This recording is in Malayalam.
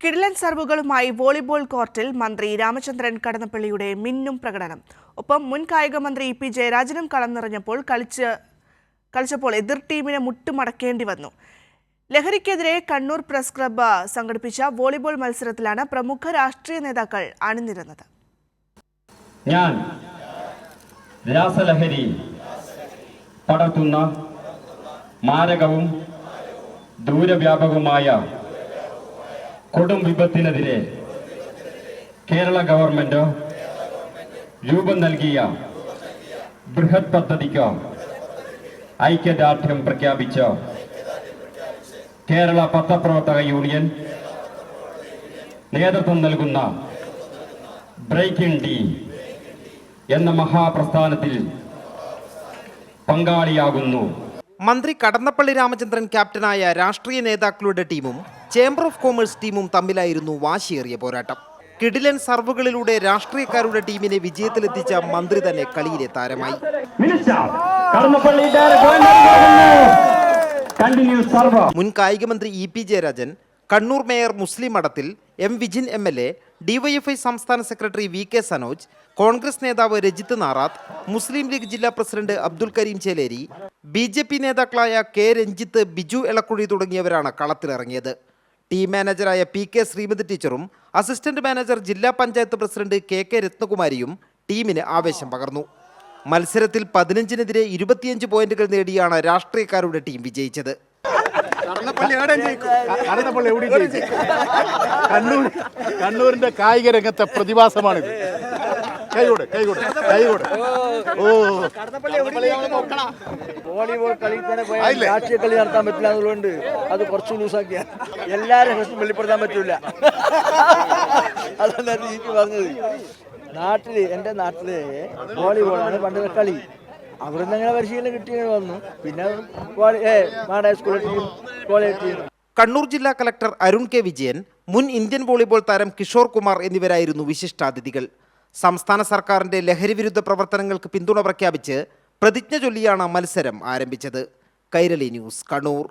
കിടിലൻ സർവുകളുമായി വോളിബോൾ കോർട്ടിൽ മന്ത്രി രാമചന്ദ്രൻ കടന്നപ്പള്ളിയുടെ മിന്നും പ്രകടനം. ഒപ്പം മുൻ കായിക മന്ത്രി പി ജയരാജനും കളം നിറഞ്ഞപ്പോൾ കളിച്ചപ്പോൾ എതിർ ടീമിനെ മുട്ടുമടക്കേണ്ടി വന്നു. ലഹരിക്കെതിരെ കണ്ണൂർ പ്രസ് ക്ലബ്ബ് സംഘടിപ്പിച്ച വോളിബോൾ മത്സരത്തിലാണ് പ്രമുഖ രാഷ്ട്രീയ നേതാക്കൾ അണിനിരന്നത്. ഞാൻ രാസലഹരി പടർത്തുന്ന മാരകവും ദൂരവ്യാപകവുമായ കൊടും വിപത്തിനെതിരെ കേരള ഗവൺമെന്റ് രൂപം നൽകിയ ബൃഹത് പദ്ധതിക്ക് ഐക്യദാർഢ്യം പ്രഖ്യാപിച്ച കേരള പത്രപ്രവർത്തക യൂണിയൻ നേതൃത്വം നൽകുന്ന ബ്രേക്കിംഗ് ഡി എന്ന മഹാപ്രസ്ഥാനത്തിൽ പങ്കാളിയാകുന്നു. മന്ത്രി കടന്നപ്പള്ളി രാമചന്ദ്രൻ ക്യാപ്റ്റനായ രാഷ്ട്രീയ നേതാക്കളുടെ ടീമും ചേംബർ ഓഫ് കൊമേഴ്സ് ടീമും തമ്മിലായിരുന്നു വാശിയേറിയ പോരാട്ടം. കിടിലൻ സർവുകളിലൂടെ രാഷ്ട്രീയക്കാരുടെ ടീമിനെ വിജയത്തിലെത്തിച്ച മന്ത്രി തന്നെ കളിയിലെ താരമായി. മുൻ കായിക മന്ത്രി പി ജയരാജൻ, കണ്ണൂർ മേയർ മുസ്ലിം മഠത്തിൽ, വിജിൻ MLA, DYFI സംസ്ഥാന സെക്രട്ടറി VK സനോജ്, കോൺഗ്രസ് നേതാവ് രജിത്ത് നാറാത്ത്, മുസ്ലിം ലീഗ് ജില്ലാ പ്രസിഡന്റ് അബ്ദുൽ കരീം ചേലേരി, BJP നേതാക്കളായ K രഞ്ജിത്ത്, ബിജു എളക്കുഴി തുടങ്ങിയവരാണ് കളത്തിലിറങ്ങിയത്. ടീം മാനേജറായ PK ശ്രീമതി ടീച്ചറും അസിസ്റ്റന്റ് മാനേജർ ജില്ലാ പഞ്ചായത്ത് പ്രസിഡന്റ് KK രത്നകുമാരിയും ടീമിന് ആവേശം പകർന്നു. മത്സരത്തിൽ 15-നെതിരെ 25 പോയിന്റുകൾ നേടിയാണ് രാഷ്ട്രീയക്കാരുടെ ടീം വിജയിച്ചത്. കണ്ണൂരിന്റെ കായിക രംഗത്തെ പ്രതിഭാസമാണിത്. വോളിബോൾ കളിയിൽ തന്നെ പോയാൽ രാഷ്ട്രീയ കളി നടത്താൻ പറ്റില്ല. അതുകൊണ്ട് അത് കുറച്ച് ലൂസാക്കിയാൽ എല്ലാവരും പ്രശ്നം വെളിപ്പെടുത്താൻ പറ്റൂല. അതാണ് എനിക്ക് പറഞ്ഞത്. എൻ്റെ നാട്ടില് വോളിബോളാണ് പണ്ടത്തെ കളി. അവിടെ നിന്ന് അങ്ങനെ പരിശീലനം കിട്ടി വന്നു. പിന്നെ school team, college team. Kannur ജില്ലാ കളക്ടർ അരുൺ K വിജയൻ, മുൻ ഇന്ത്യൻ വോളിബോൾ താരം കിഷോർ കുമാർ എന്നിവരായിരുന്നു വിശിഷ്ടാതിഥികൾ. സംസ്ഥാന സർക്കാരിന്റെ ലഹരി വിരുദ്ധ പ്രവർത്തനങ്ങൾക്ക് പിന്തുണ പ്രഖ്യാപിച്ച് പ്രതിജ്ഞ ചൊല്ലിയാണ് മത്സരം ആരംഭിച്ചത്. കൈരളി ന്യൂസ്, കണ്ണൂർ.